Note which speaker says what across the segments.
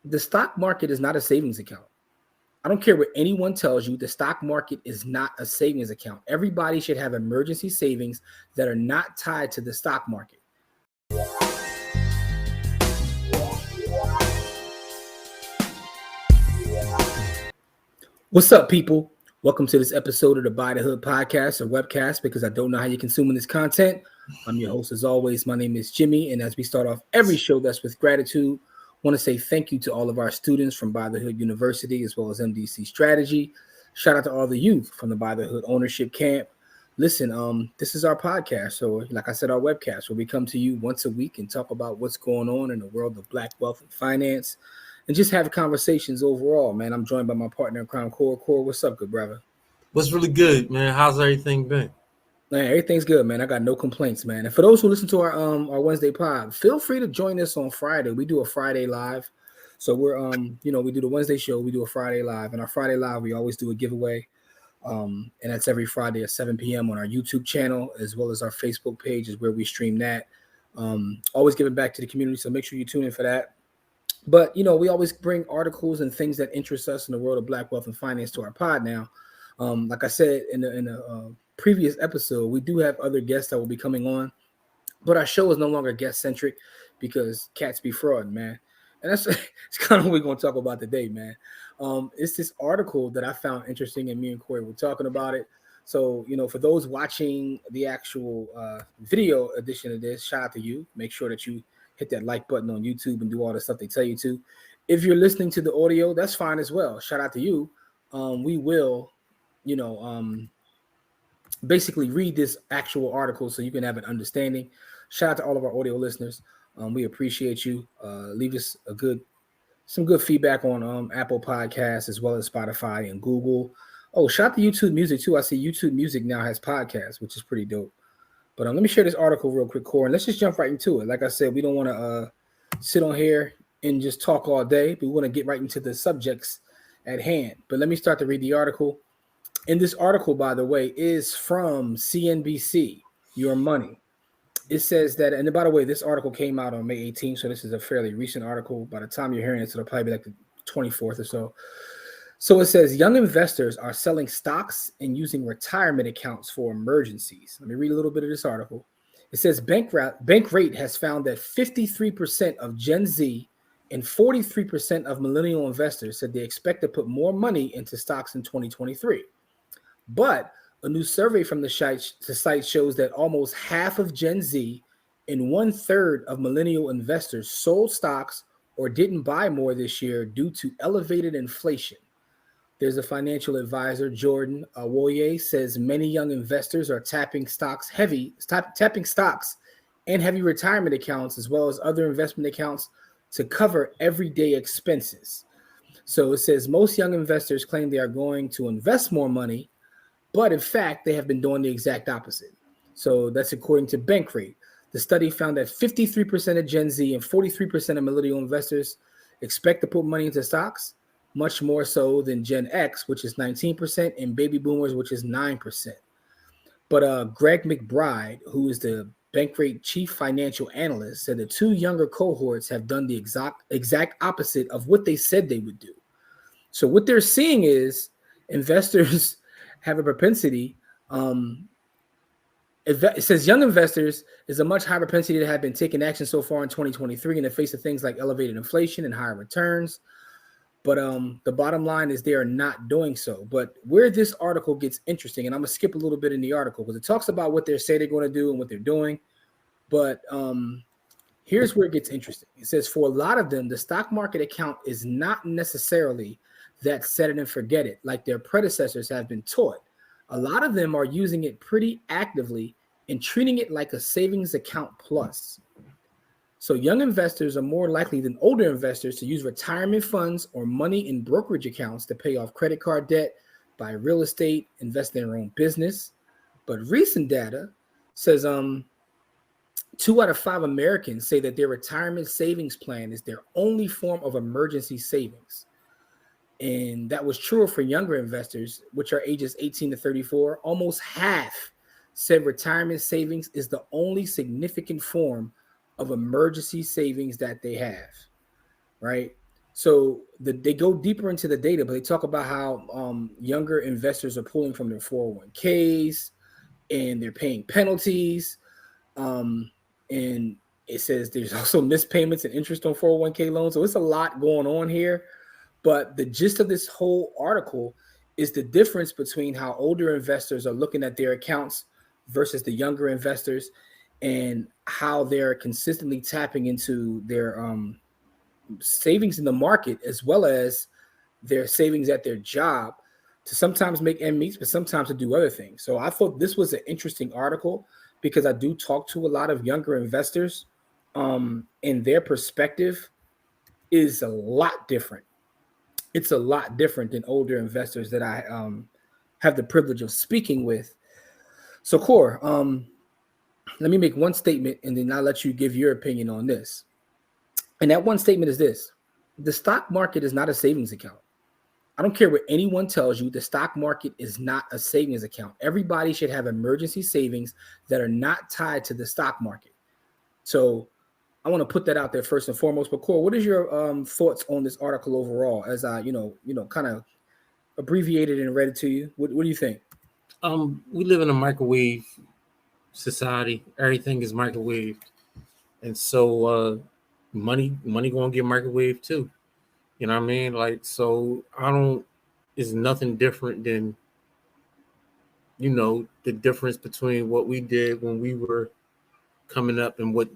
Speaker 1: The stock market is not a savings account. I don't care what anyone tells you, the stock market is not a savings account. Everybody should have emergency savings that are not tied to the stock market. What's up, people? Welcome to this episode of the Buy the Hood podcast or webcast, because I don't know how you're consuming this content. I'm your host as always. My name is Jimmy, and as we start off every show, that's with gratitude. I want to say thank you to all of our students from Buy the Hood University as well as MDC Strategy. Shout out to all the youth from the Buy the Hood Ownership Camp. Listen, this is our podcast, so like I said, our webcast, where we come to you once a week and talk about what's going on in the world of Black wealth and finance, and just have conversations overall, man. I'm joined by my partner in crime, Core. Core, what's up, good brother?
Speaker 2: What's really good, man? How's everything been?
Speaker 1: Man, everything's good, man. I got no complaints, man. And for those who listen to our Wednesday pod, feel free to join us on Friday. We do a Friday live. So we're we do the Wednesday show, we do a Friday live. And our Friday live, we always do a giveaway. And that's every Friday at 7 p.m. on our YouTube channel, as well as our Facebook page is where we stream that. Always giving back to the community, so make sure you tune in for that. But, we always bring articles and things that interest us in the world of Black wealth and finance to our pod now. Like I said in the previous episode, we do have other guests that will be coming on, but our show is no longer guest-centric because cats be fraud, man. And that's it's kind of what we're going to talk about today, man. It's this article that I found interesting, and me and Corey were talking about it. So, for those watching the actual video edition of this, shout out to you. Make sure that you hit that like button on YouTube and do all the stuff they tell you to. If you're listening to the audio, that's fine as well. Shout out to you. We will, basically read this actual article so you can have an understanding. Shout out to all of our audio listeners. We appreciate you. Leave us some good feedback on Apple Podcasts as well as Spotify and Google. Oh, shout out to YouTube Music too. I see YouTube Music now has podcasts, which is pretty dope. But let me share this article real quick, Core, and let's just jump right into it. Like I said, we don't want to sit on here and just talk all day. We want to get right into the subjects at hand. But let me start to read the article. And this article, by the way, is from CNBC, Your Money. It says that, and by the way, this article came out on May 18th, so this is a fairly recent article. By the time you're hearing it, it'll probably be like the 24th or so. So it says, young investors are selling stocks and using retirement accounts for emergencies. Let me read a little bit of this article. It says, Bankrate has found that 53% of Gen Z and 43% of millennial investors said they expect to put more money into stocks in 2023. But a new survey from the site shows that almost half of Gen Z and 1/3 of millennial investors sold stocks or didn't buy more this year due to elevated inflation. There's a financial advisor, Jordan Awoye, says many young investors are tapping stocks and heavy retirement accounts as well as other investment accounts to cover everyday expenses. So it says most young investors claim they are going to invest more money, but in fact, they have been doing the exact opposite. So that's according to Bankrate. The study found that 53% of Gen Z and 43% of millennial investors expect to put money into stocks, much more so than Gen X, which is 19%, and baby boomers, which is 9%. But Greg McBride, who is the Bankrate chief financial analyst, said the two younger cohorts have done the exact opposite of what they said they would do. So what they're seeing is investors have a propensity. It says young investors is a much higher propensity to have been taking action so far in 2023 in the face of things like elevated inflation and higher returns. But the bottom line is they are not doing so. But where this article gets interesting, and I'm going to skip a little bit in the article because it talks about what they say they're going to do and what they're doing. But here's where it gets interesting. It says for a lot of them, the stock market account is not necessarily that set it and forget it like their predecessors have been taught. A lot of them are using it pretty actively and treating it like a savings account plus. So young investors are more likely than older investors to use retirement funds or money in brokerage accounts to pay off credit card debt, buy real estate, invest in their own business. But recent data says 2 out of 5 Americans say that their retirement savings plan is their only form of emergency savings. And that was truer for younger investors, which are ages 18 to 34. Almost half said retirement savings is the only significant form of emergency savings that they have, right? So they go deeper into the data, but they talk about how younger investors are pulling from their 401ks and they're paying penalties. Um, and it says there's also missed payments and interest on 401k loans. So it's a lot going on here. But the gist of this whole article is the difference between how older investors are looking at their accounts versus the younger investors, and how they're consistently tapping into their savings in the market as well as their savings at their job to sometimes make ends meet, but sometimes to do other things. So I thought this was an interesting article because I do talk to a lot of younger investors, and their perspective is a lot different. It's a lot different than older investors that I have the privilege of speaking with. So, Core, let me make one statement and then I'll let you give your opinion on this. And that one statement is this: the stock market is not a savings account. I don't care what anyone tells you, the stock market is not a savings account. Everybody should have emergency savings that are not tied to the stock market. So I want to put that out there first and foremost. But Core, what is your thoughts on this article overall? As I, kind of abbreviated and read it to you. What do you think?
Speaker 2: We live in a microwave society. Everything is microwaved, and so money gonna get microwaved too. You know what I mean? Like, so I don't. It's nothing different than the difference between what we did when we were coming up and what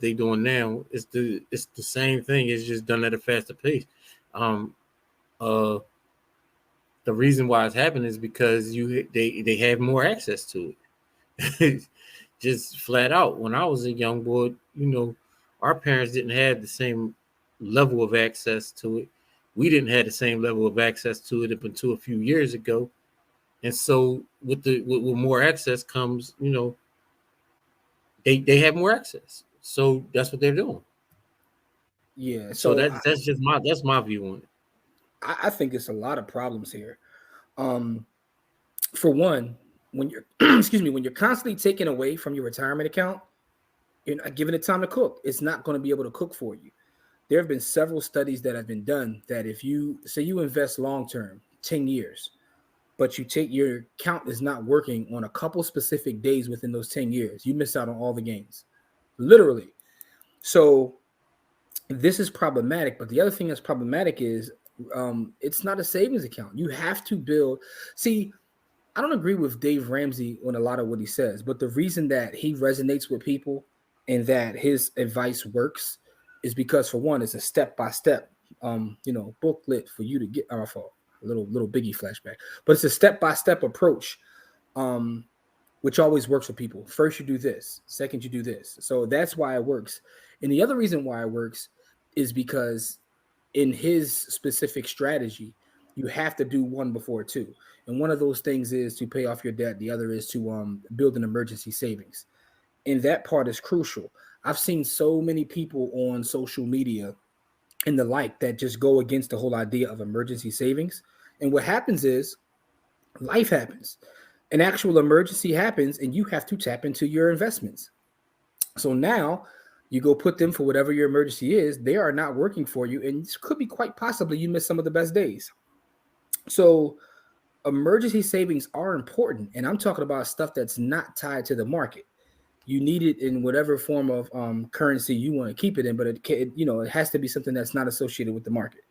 Speaker 2: they doing now. It's the same thing. It's just done at a faster pace. Um, uh, the reason why it's happening is because they have more access to it. Just flat out. When I was a young boy, our parents didn't have the same level of access to it. We didn't have the same level of access to it up until a few years ago. And so with more access comes, they have more access. So that's what they're doing.
Speaker 1: Yeah.
Speaker 2: So
Speaker 1: So
Speaker 2: that's my view on it.
Speaker 1: I think it's a lot of problems here. For one, when you're excuse me, when you're constantly taken away from your retirement account, you're not giving it time to cook. It's not going to be able to cook for you. There have been several studies that have been done that if you say you invest long term, 10 years, but you take your account is not working on a couple specific days within those 10 years, you miss out on all the gains. Literally. So this is problematic. But the other thing that's problematic is it's not a savings account. You have to build. See, I don't agree with Dave Ramsey on a lot of what he says, but the reason that he resonates with people and that his advice works is because, for one, it's a step by step, booklet for you to get. Our fault, a little Biggie flashback, but it's a step by step approach, which always works for people. First, you do this. Second, you do this. So that's why it works. And the other reason why it works is because in his specific strategy, you have to do one before two. And one of those things is to pay off your debt. The other is to build an emergency savings. And that part is crucial. I've seen so many people on social media and the like that just go against the whole idea of emergency savings. And what happens is life happens. An actual emergency happens and you have to tap into your investments. So now you go put them for whatever your emergency is. They are not working for you. And this could be quite possibly you miss some of the best days. So emergency savings are important. And I'm talking about stuff that's not tied to the market. You need it in whatever form of currency you want to keep it in, but it has to be something that's not associated with the market.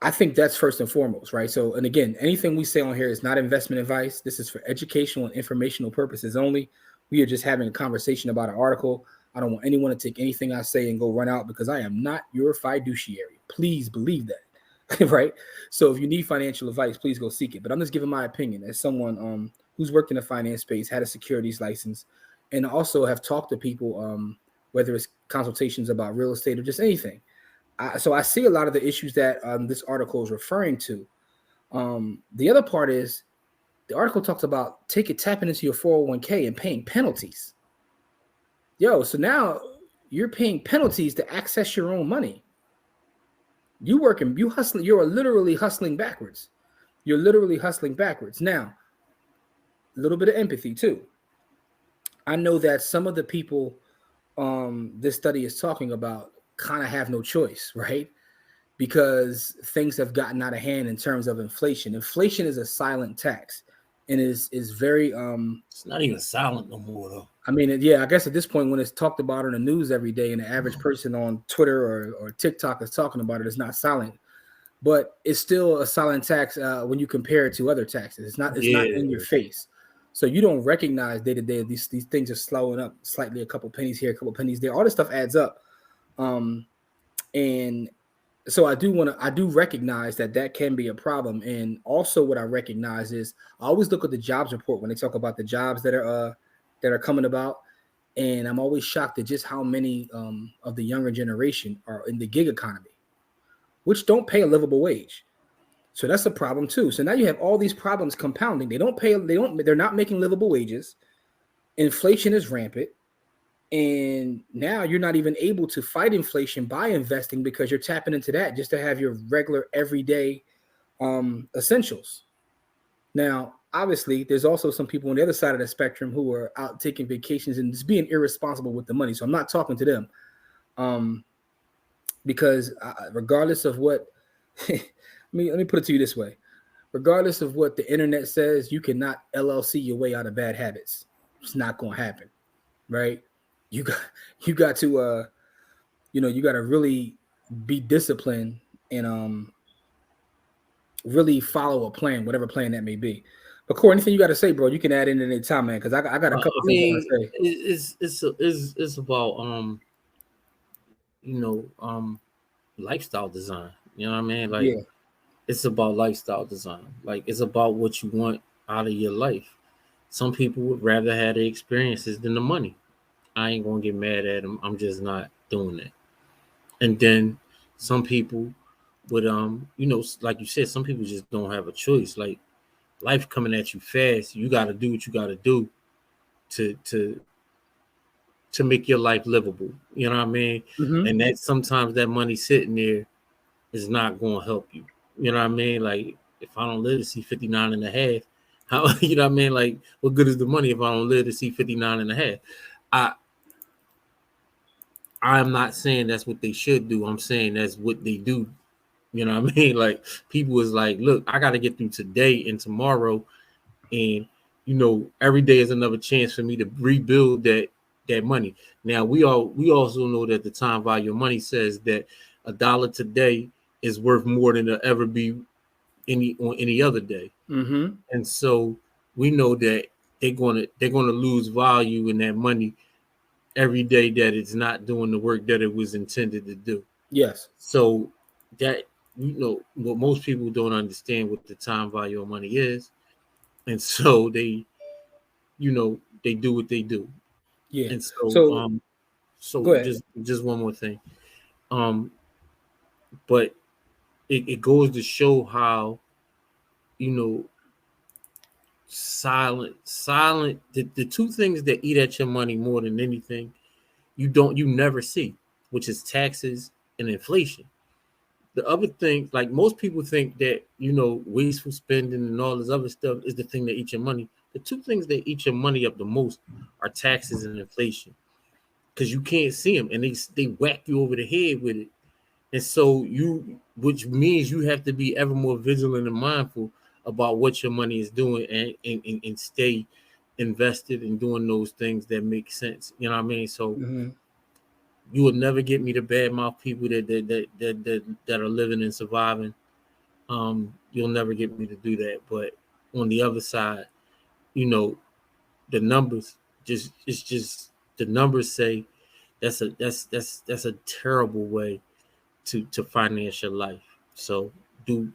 Speaker 1: I think that's first and foremost, right? So, and again, anything we say on here is not investment advice. This is for educational and informational purposes only. We are just having a conversation about an article. I don't want anyone to take anything I say and go run out because I am not your fiduciary. Please believe that, right? So if you need financial advice, please go seek it. But I'm just giving my opinion as someone who's worked in the finance space, had a securities license, and also have talked to people, whether it's consultations about real estate or just anything. So I see a lot of the issues that this article is referring to. The other part is the article talks about tapping into your 401k and paying penalties. So now you're paying penalties to access your own money. You hustling, you're literally hustling backwards. You're literally hustling backwards. Now, a little bit of empathy too. I know that some of the people this study is talking about kind of have no choice, right? Because things have gotten out of hand in terms of inflation. Inflation is a silent tax and is very
Speaker 2: It's not even silent no more though.
Speaker 1: I mean, yeah, I guess at this point when it's talked about in the news every day and the average person on Twitter or TikTok is talking about it, it's not silent. But it's still a silent tax when you compare it to other taxes. It's not in your face. So you don't recognize day to day these things are slowing up slightly, a couple pennies here, a couple pennies there. All this stuff adds up. And so I do recognize that can be a problem. And also what I recognize is I always look at the jobs report when they talk about the jobs that are coming about. And I'm always shocked at just how many of the younger generation are in the gig economy, which don't pay a livable wage. So that's a problem too. So now you have all these problems compounding. They're not making livable wages. Inflation is rampant. And now you're not even able to fight inflation by investing because you're tapping into that just to have your regular everyday essentials. Now, obviously, there's also some people on the other side of the spectrum who are out taking vacations and just being irresponsible with the money. So I'm not talking to them because regardless of what, let me put it to you this way. Regardless of what the internet says, you cannot LLC your way out of bad habits. It's not going to happen, right? You got to you got to really be disciplined and really follow a plan, whatever plan that may be. But Corey, anything you got to say, bro? You can add in at any time, man, because I got a couple things I want
Speaker 2: to say. It's about lifestyle design. You know what I mean? Like, yeah. It's about lifestyle design. Like, it's about what you want out of your life. Some people would rather have the experiences than the money. I ain't gonna get mad at them. I'm just not doing that. And then some people would, like you said, some people just don't have a choice. Like, life coming at you fast. You got to do what you got to do to make your life livable. You know what I mean? Mm-hmm. And that sometimes that money sitting there is not going to help you. You know what I mean? Like, if I don't live to see 59 and a half, how, you know what I mean? Like, what good is the money if I don't live to see 59 and a half? I'm not saying that's what they should do. I'm saying that's what they do. You know what I mean? Like, people is like, look, I got to get through today and tomorrow. And, every day is another chance for me to rebuild that money. Now, we also know that the time value of money says that $1 today is worth more than it'll ever be on any other day.
Speaker 1: Mm-hmm.
Speaker 2: And so we know that they're gonna lose value in that money every day that it's not doing the work that it was intended to do.
Speaker 1: Yes.
Speaker 2: So that, what most people don't understand what the time value of money is. And so they, they do what they do.
Speaker 1: Yeah.
Speaker 2: And so
Speaker 1: go ahead.
Speaker 2: just one more thing. But it goes to show how, silent, the two things that eat at your money more than anything, you never see, which is taxes and inflation. The other thing, like, most people think that, wasteful spending and all this other stuff is the thing that eats your money. The two things that eat your money up the most are taxes and inflation, because you can't see them and they whack you over the head with it. And so which means you have to be ever more vigilant and mindful about what your money is doing and stay invested in doing those things that make sense. You know what I mean? So you will never get me to badmouth people that are living and surviving. You'll never get me to do that. But on the other side, the numbers the numbers say that's a terrible way to finance your life. So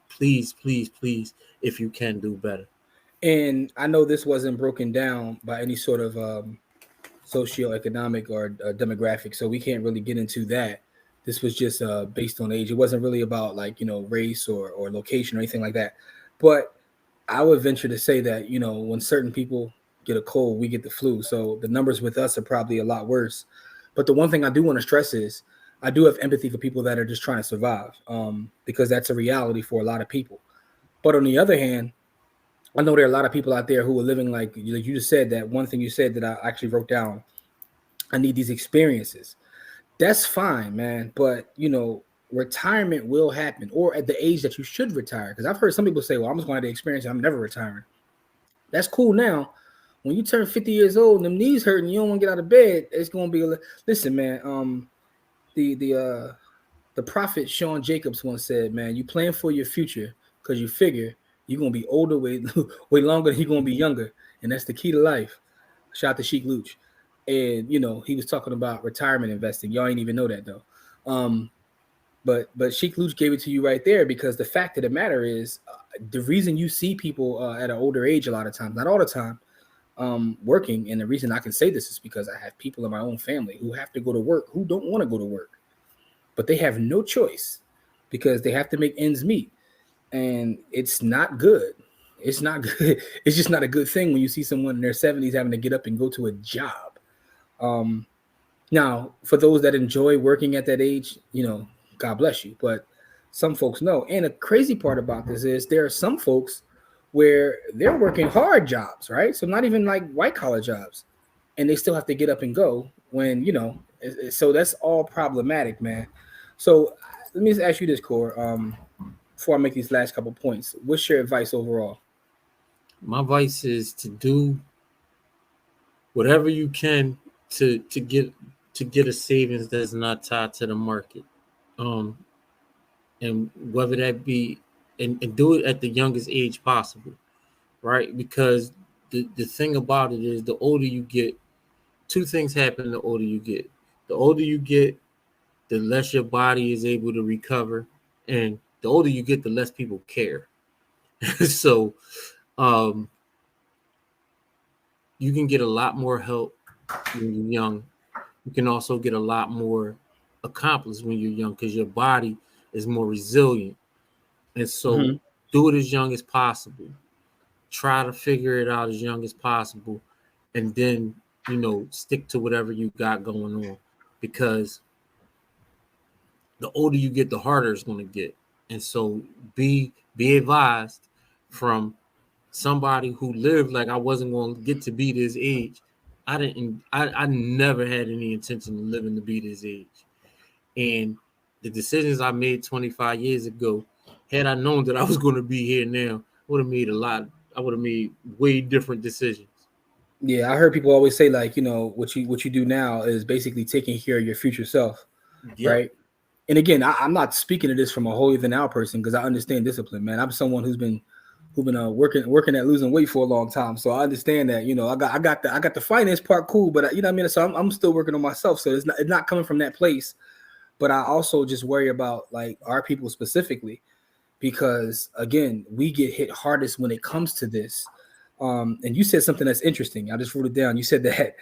Speaker 2: please, if you can, do better.
Speaker 1: And I know this wasn't broken down by any sort of socioeconomic or demographic, so we can't really get into that. This was just based on age. It wasn't really about race or location or anything like that. But I would venture to say that when certain people get a cold, we get the flu. So the numbers with us are probably a lot worse. But the one thing I do want to stress is I do have empathy for people that are just trying to survive, because that's a reality for a lot of people. But on the other hand, I know there are a lot of people out there who are living like you just said. That one thing you said that I actually wrote down. I need these experiences. That's fine, man. But retirement will happen, or at the age that you should retire. Because I've heard some people say, "Well, I'm just going to have the experience. I'm never retiring." That's cool now. When you turn 50 years old and them knees hurting, you don't want to get out of bed. It's going to be listen, man. The prophet Sean Jacobs once said, "Man, you plan for your future because you figure you're gonna be older way way longer than you're gonna be younger, and that's the key to life." Shout out to Sheik Luch, and he was talking about retirement investing. Y'all ain't even know that though. But Sheik Luch gave it to you right there, because the fact of the matter is, the reason you see people at an older age a lot of times, not all the time, working, and the reason I can say this is because I have people in my own family who have to go to work who don't want to go to work, but they have no choice because they have to make ends meet, and it's not good. It's not good. It's just not a good thing when you see someone in their 70s having to get up and go to a job. Now, for those that enjoy working at that age, God bless you. But some folks know. And the crazy part about this is there are some folks where they're working hard jobs, right? So not even like white collar jobs, and they still have to get up and go when, so that's all problematic, man. So let me just ask you this, Core, before I make these last couple points. What's your advice overall?
Speaker 2: My advice is to do whatever you can to get a savings that's not tied to the market, and whether that be and do it at the youngest age possible, right? Because the thing about it is, the older you get, two things happen. The older you get, the less your body is able to recover, and the older you get, the less people care. So you can get a lot more help when you're young. You can also get a lot more accomplished when you're young, because your body is more resilient. And so do it as young as possible. Try to figure it out as young as possible, and then stick to whatever you got going on, because the older you get, the harder it's going to get. And so be advised from somebody who lived like, I wasn't going to get to be this age. I never had any intention of living to be this age. And the decisions I made 25 years ago, had I known that I was going to be here now, I would have made way different decisions.
Speaker 1: Yeah, I heard people always say, like, what you do now is basically taking care of your future self, right? And again, I'm not speaking to this from a holier than thou person, because I understand discipline, man. I'm someone who's been working at losing weight for a long time, so I understand that. I got the finance part cool, but you know what I mean. So I'm still working on myself, so it's not coming from that place. But I also just worry about, like, our people specifically, because again, we get hit hardest when it comes to this. And you said something that's interesting. I just wrote it down. You said that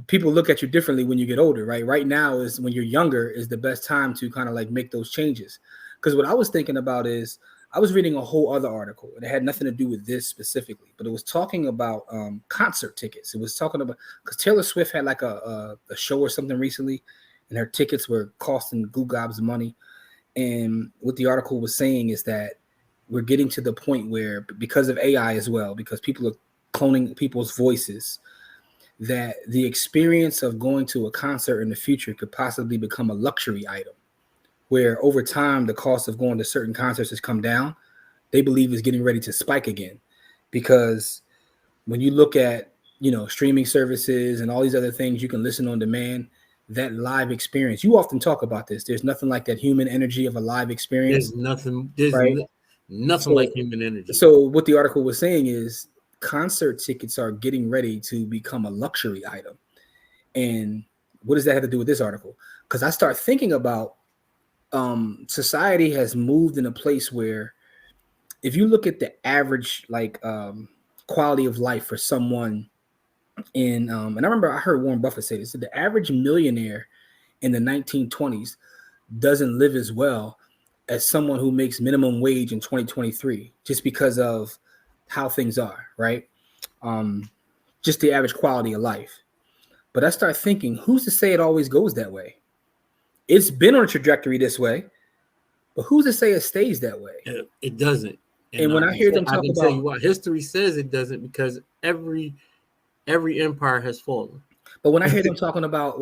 Speaker 1: people look at you differently when you get older, right? Right now is when you're younger is the best time to kind of like make those changes. Because what I was thinking about is, I was reading a whole other article, and it had nothing to do with this specifically, but it was talking about concert tickets. It was talking about, because Taylor Swift had like a show or something recently, and her tickets were costing goo gobs of money. And what the article was saying is that we're getting to the point where, because of AI as well, because people are cloning people's voices, that the experience of going to a concert in the future could possibly become a luxury item, where over time the cost of going to certain concerts has come down. They believe is getting ready to spike again, because when you look at streaming services and all these other things, you can listen on demand. That live experience, you often talk about this. There's nothing like that human energy of a live experience.
Speaker 2: There's
Speaker 1: right?
Speaker 2: nothing like human energy.
Speaker 1: So what the article was saying is, concert tickets are getting ready to become a luxury item. And what does that have to do with this article? Because I start thinking about society has moved in a place where, if you look at the average quality of life for someone in and I remember I heard Warren Buffett say this, that the average millionaire in the 1920s doesn't live as well as someone who makes minimum wage in 2023, just because of how things are, right? Just the average quality of life. But I start thinking, who's to say it always goes that way? It's been on a trajectory this way, but who's to say it stays that way?
Speaker 2: It doesn't.
Speaker 1: And when I hear them talk
Speaker 2: tell you what, history says it doesn't, because every empire has fallen.
Speaker 1: But when I hear them talking about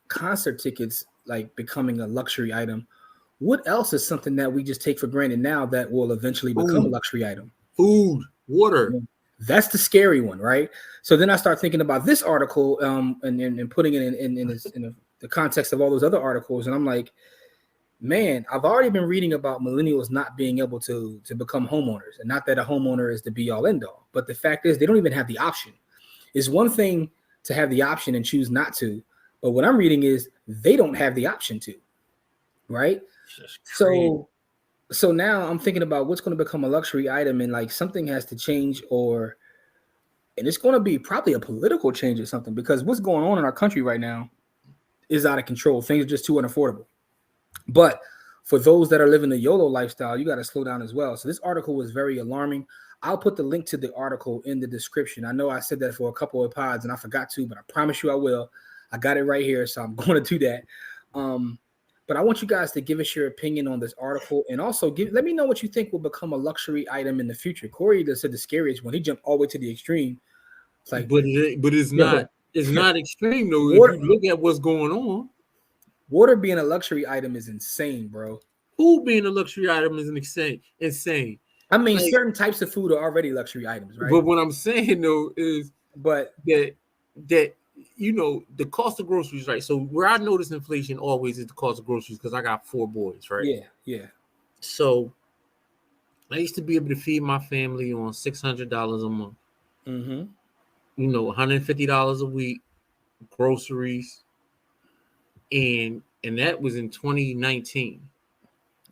Speaker 1: concert tickets like becoming a luxury item, what else is something that we just take for granted now that will eventually become a luxury item?
Speaker 2: Food, water.
Speaker 1: That's the scary one, right? So then I start thinking about this article and putting it in the context of all those other articles, and I'm like, man, I've already been reading about millennials not being able to become homeowners, and not that a homeowner is the be all end all, but the fact is they don't even have the option. It's one thing to have the option and choose not to, but what I'm reading is they don't have the option to, right? So now I'm thinking about what's going to become a luxury item, and like something has to change, and it's going to be probably a political change or something, because what's going on in our country right now is out of control. Things are just too unaffordable. But for those that are living the YOLO lifestyle, you got to slow down as well. So this article was very alarming. I'll put the link to the article in the description. I know I said that for a couple of pods and I forgot to, but I promise you I will. I got it right here, so I'm going to do that. But I want you guys to give us your opinion on this article, and also let me know what you think will become a luxury item in the future. Corey just said the scariest one. He jumped all the way to the extreme. It's like,
Speaker 2: but it's not. It's not extreme though.
Speaker 1: Water,
Speaker 2: if you look at what's going on,
Speaker 1: water being a luxury item is insane, bro.
Speaker 2: Food being a luxury item is insane.
Speaker 1: I mean, like, certain types of food are already luxury items, right?
Speaker 2: But what I'm saying though is, that you know, the cost of groceries, right? So where I notice inflation always is the cost of groceries, because I got 4 boys, right?
Speaker 1: Yeah.
Speaker 2: So I used to be able to feed my family on $600 a month.
Speaker 1: Mm-hmm.
Speaker 2: You know, $150 a week, groceries, and that was in 2019.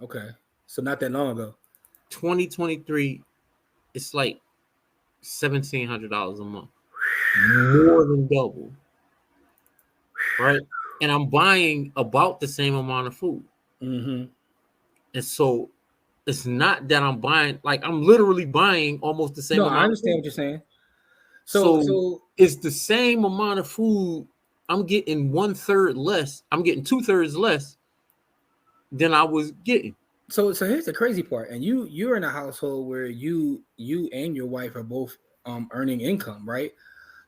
Speaker 1: Okay, so not that long ago.
Speaker 2: 2023, it's like $1,700 a month, more than double, right? And I'm buying about the same amount of food.
Speaker 1: Mm-hmm.
Speaker 2: And so it's not that I'm buying, like I'm literally buying almost the same amount.
Speaker 1: I understand what you're saying.
Speaker 2: So it's the same amount of food. I'm getting 1/3 less. I'm getting 2/3 less than I was getting.
Speaker 1: So here's the crazy part. And you're in a household where you and your wife are both earning income, right?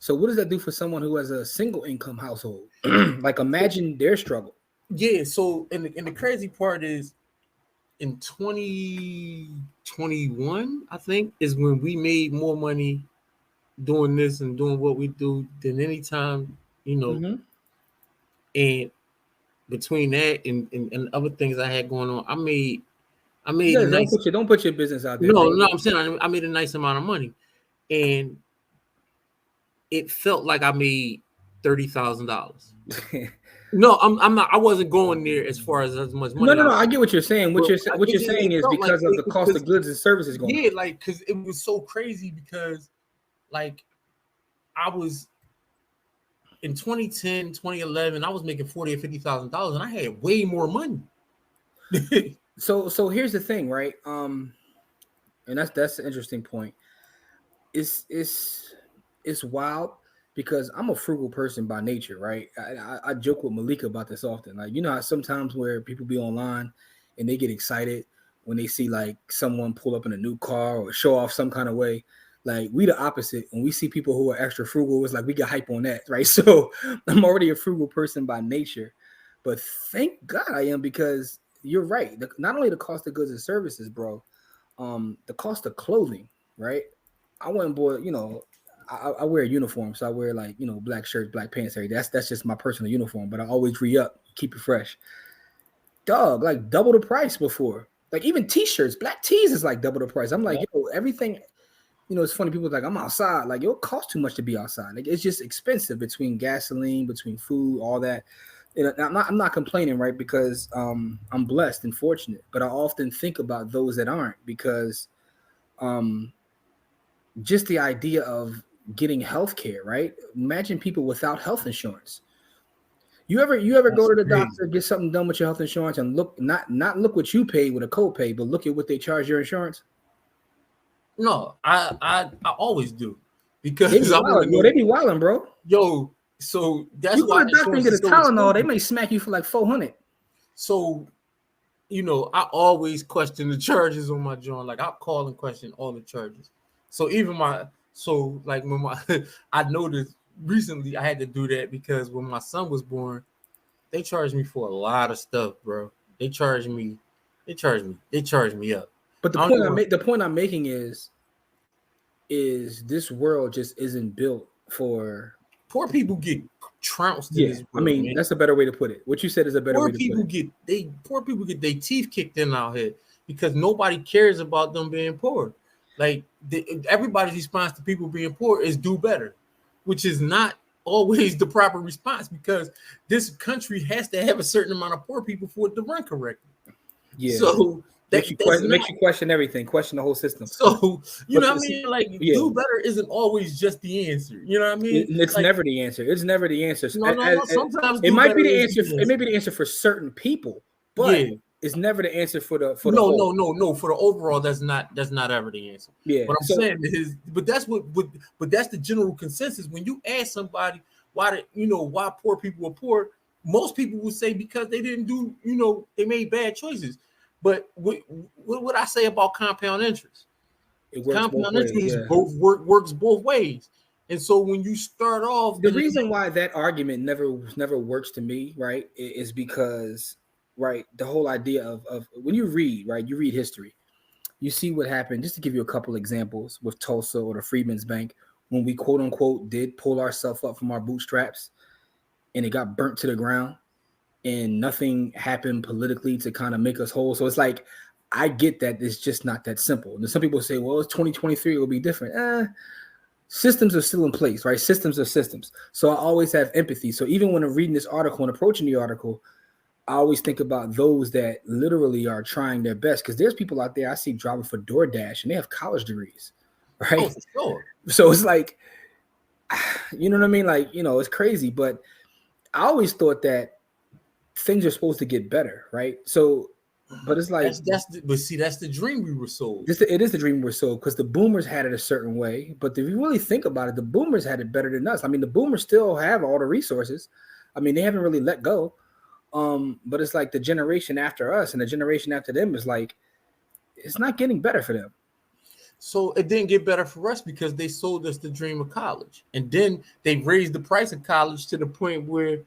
Speaker 1: So what does that do for someone who has a single income household? Like, imagine their struggle.
Speaker 2: Yeah. So and the crazy part is, in 2021, I think, is when we made more money doing this and doing what we do than any time, you know.
Speaker 1: Mm-hmm.
Speaker 2: And between that and other things I had going on, I made
Speaker 1: don't put your business out there.
Speaker 2: No, I'm saying I made a nice amount of money, and it felt like I made $30,000. No, I'm not. I wasn't going there as far as much money.
Speaker 1: No. I get what you're saying. What you're saying is because of the cost of goods and services going.
Speaker 2: Yeah, like, because it was so crazy, because like I was in 2010, 2011, I was making $40,000 or $50,000, and I had way more money.
Speaker 1: So here's the thing, right? And that's an interesting point. It's wild, because I'm a frugal person by nature, right? I joke with Malika about this often. Like, you know how sometimes where people be online and they get excited when they see like someone pull up in a new car or show off some kind of way. Like, we the opposite. When we see people who are extra frugal, it's like we get hype on that, right? So I'm already a frugal person by nature, but thank God I am, because you're right. Not only the cost of goods and services, bro, the cost of clothing, right? I went and bought, you know, I wear a uniform, so I wear, like, you know, black shirts, black pants, everything. That's just my personal uniform, but I always re-up, keep it fresh. Dog, like double the price before. Like, even t-shirts, black tees is like double the price. I'm like, yo, everything. You know, it's funny. People are like, I'm outside. Like, it costs too much to be outside. Like, it's just expensive, between gasoline, between food, all that. And I'm not complaining, right? Because I'm blessed and fortunate. But I often think about those that aren't, because just the idea of getting health care, right? Imagine people without health insurance. You ever go to the doctor, get something done with your health insurance, and look not look what you paid with a copay, but look at what they charge your insurance?
Speaker 2: No, I always do, because
Speaker 1: they be wilding, bro.
Speaker 2: Yo, so that's
Speaker 1: you
Speaker 2: why
Speaker 1: go to the doctor and get a Tylenol, they may smack you for like $400.
Speaker 2: So, you know, I always question the charges on my joint. Like, I call and question all the charges. So even when I noticed recently I had to do that because when my son was born, they charged me for a lot of stuff, bro. They charged me up.
Speaker 1: But the point I'm making is this world just isn't built for
Speaker 2: poor people get trounced in this world.
Speaker 1: I mean, man. That's a better way to put it. What you said is a better way to put it.
Speaker 2: Poor people get their teeth kicked in our head because nobody cares about them being poor. Like everybody's response to people being poor is do better, which is not always the proper response because this country has to have a certain amount of poor people for it to run correctly.
Speaker 1: Yeah.
Speaker 2: So
Speaker 1: makes you question everything, question the whole system.
Speaker 2: So you know what I mean? Like do better isn't always just the answer. You know what I mean?
Speaker 1: It's like, never the answer. It's never the answer.
Speaker 2: No. Sometimes
Speaker 1: it might be the answer. It may be the answer for certain people, but it's never the answer for the
Speaker 2: no. For the overall, that's not ever the answer.
Speaker 1: Yeah.
Speaker 2: What I'm saying is, but that's the general consensus. When you ask somebody why poor people are poor, most people will say because they didn't do, they made bad choices. But what would I say about compound interest? Compound interest works both ways. And so when you start off,
Speaker 1: the reason why that argument never works to me, right, is because, right, the whole idea of when you read history, you see what happened. Just to give you a couple examples with Tulsa or the Freedmen's Bank, when we quote unquote did pull ourselves up from our bootstraps and it got burnt to the ground and nothing happened politically to kind of make us whole. So it's like, I get that it's just not that simple. And some people say, well, it's 2023, it will be different. Systems are still in place, right? Systems are systems. So I always have empathy. So even when I'm reading this article and approaching the article, I always think about those that literally are trying their best. Because there's people out there I see driving for DoorDash and they have college degrees, right?
Speaker 2: Oh, for sure.
Speaker 1: So it's like, you know what I mean? Like, it's crazy. But I always thought that things are supposed to get better, right? So, but it's like
Speaker 2: that's the dream we were sold.
Speaker 1: It is the dream we were sold because the boomers had it a certain way. But if you really think about it, the boomers had it better than us. I mean, the boomers still have all the resources. I mean, they haven't really let go. But it's like the generation after us and the generation after them is like, it's not getting better for them.
Speaker 2: So it didn't get better for us because they sold us the dream of college, and then they raised the price of college to the point where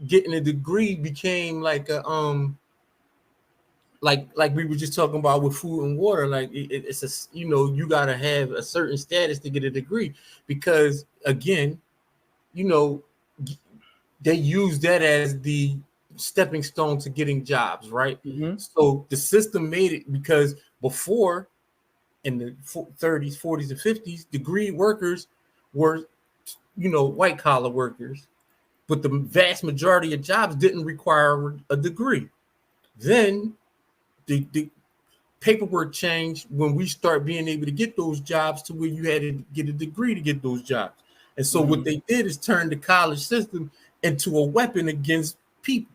Speaker 2: getting a degree became like a like we were just talking about with food and water. Like it's a you gotta have a certain status to get a degree because again, they use that as the stepping stone to getting jobs, right?
Speaker 1: Mm-hmm.
Speaker 2: So the system made it because before in the 30s, 40s, and 50s, degree workers were white collar workers. But the vast majority of jobs didn't require a degree. Then the paperwork changed when we start being able to get those jobs to where you had to get a degree to get those jobs. And so what they did is turn the college system into a weapon against people,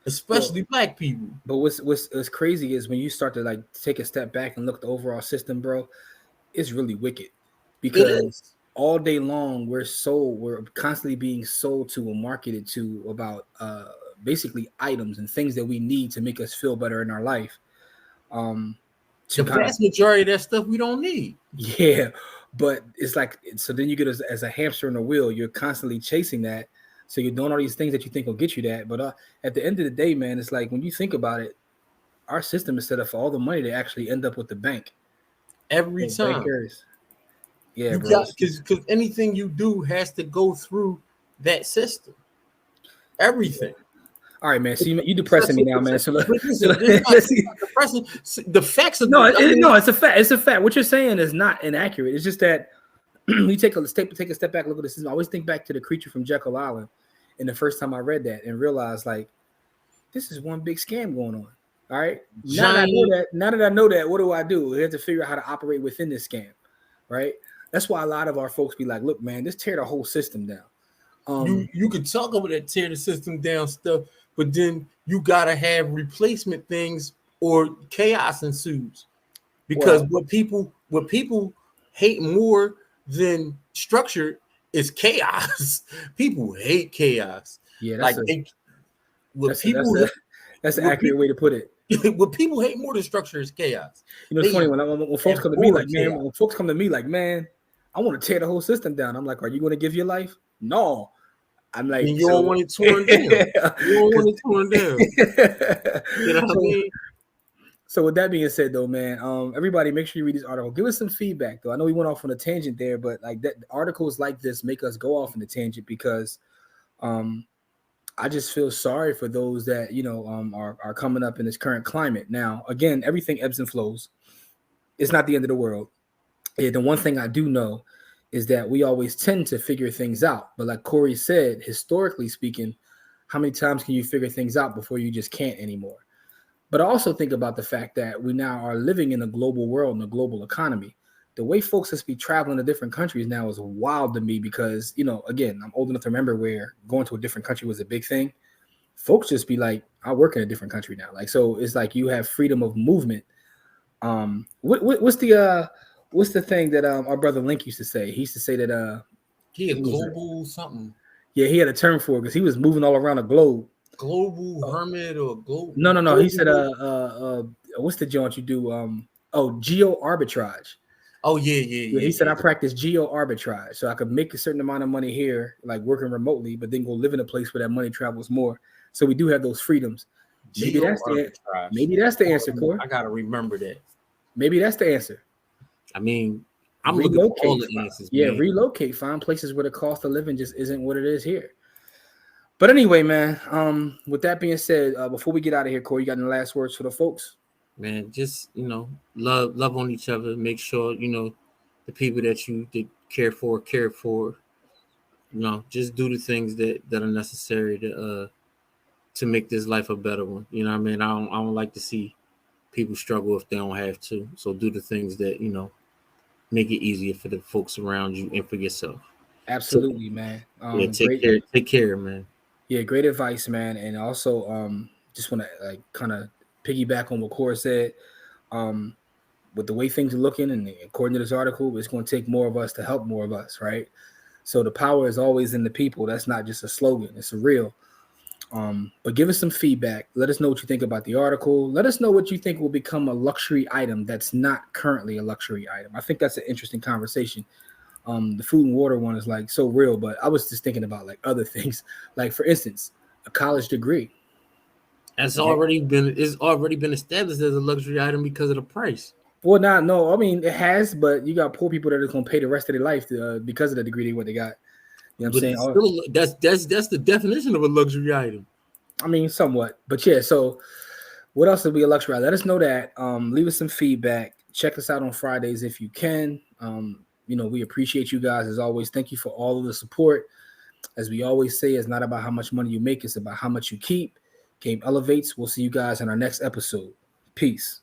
Speaker 2: especially black people. But
Speaker 1: what's crazy is when you start to like take a step back and look at the overall system, bro, it's really wicked because all day long we're constantly being sold to and marketed to about basically items and things that we need to make us feel better in our life.
Speaker 2: The vast majority of that stuff we don't need.
Speaker 1: Yeah, but it's like, so then you get as a hamster in a wheel, you're constantly chasing that. So you're doing all these things that you think will get you that. But at the end of the day, man, it's like when you think about it, our system is set up for all the money to actually end up with the bank.
Speaker 2: Every time.
Speaker 1: Yeah, bro.
Speaker 2: Because anything you do has to go through that system. Everything.
Speaker 1: All right, man. See, you depressing me now, man. So
Speaker 2: depressing. The facts are
Speaker 1: it's a fact. It's a fact. What you're saying is not inaccurate. It's just that you take a step back, look at the system. I always think back to The Creature from Jekyll Island, and the first time I read that and realized like this is one big scam going on. All right. Now that I know that, what do? We have to figure out how to operate within this scam, right? That's why a lot of our folks be like, look, man, just tear the whole system down.
Speaker 2: You could talk about that tear the system down stuff, but then you gotta have replacement things or chaos ensues. Because what people hate more than structure is chaos. People hate chaos.
Speaker 1: Yeah, that's an accurate way to put it.
Speaker 2: What people hate more than structure is chaos.
Speaker 1: It's funny when folks come to me like, man, I want to tear the whole system down. I'm like, are you going to give your life? No, I'm like,
Speaker 2: Then you
Speaker 1: so
Speaker 2: don't want it torn down. You don't want it torn down. You know what I mean?
Speaker 1: So with that being said, though, man, everybody make sure you read this article. Give us some feedback, though. I know we went off on a tangent there, but like that, articles like this make us go off on a tangent because I just feel sorry for those that are coming up in this current climate. Now, again, everything ebbs and flows. It's not the end of the world. Yeah, the one thing I do know is that we always tend to figure things out. But like Corey said, historically speaking, how many times can you figure things out before you just can't anymore? But I also think about the fact that we now are living in a global world and a global economy. The way folks just be traveling to different countries now is wild to me because, again, I'm old enough to remember where going to a different country was a big thing. Folks just be like, I work in a different country now. Like, so it's like you have freedom of movement. What's the thing that our brother Link used to say? He used to say that
Speaker 2: global something.
Speaker 1: Yeah, he had a term for it because he was moving all around the globe.
Speaker 2: Global hermit or global?
Speaker 1: No.
Speaker 2: Global.
Speaker 1: He said, what's the joint you do? Geo arbitrage.
Speaker 2: Oh yeah.
Speaker 1: He said I practice geo arbitrage, so I could make a certain amount of money here, like working remotely, but then go live in a place where that money travels more. So we do have those freedoms. Maybe that's the answer, Corey.
Speaker 2: I gotta remember that.
Speaker 1: Maybe that's the answer.
Speaker 2: I mean, I'm looking for all the answers.
Speaker 1: Yeah, man. Relocate, find places where the cost of living just isn't what it is here. But anyway, man, with that being said, before we get out of here, Corey, you got any last words for the folks?
Speaker 2: Man, just love on each other. Make sure the people that you care for. Just do the things that are necessary to make this life a better one. You know what I mean? I don't like to see people struggle if they don't have to. So do the things that make it easier for the folks around you and for yourself.
Speaker 1: Absolutely, man.
Speaker 2: Take care, man.
Speaker 1: Yeah, great advice, man. And also, just want to kind of piggyback on what Cora said. With the way things are looking, and according to this article, it's going to take more of us to help more of us, right? So the power is always in the people. That's not just a slogan; it's a real. But give us some feedback. Let us know what you think about the article. Let us know what you think will become a luxury item that's not currently a luxury item. I think that's an interesting conversation. The food and water one is like so real, but I was just thinking about like other things. Like for instance, a college degree.
Speaker 2: It's already been established as a luxury item because of the price.
Speaker 1: Well, no. I mean, it has, but you got poor people that are going to pay the rest of their life because of the degree what they got. You know what I'm saying?
Speaker 2: That's the definition of a luxury item.
Speaker 1: I mean, somewhat, but yeah. So, what else would be a luxury item? Let us know that. Leave us some feedback. Check us out on Fridays if you can. We appreciate you guys as always. Thank you for all of the support. As we always say, it's not about how much money you make; it's about how much you keep. Game elevates. We'll see you guys in our next episode. Peace.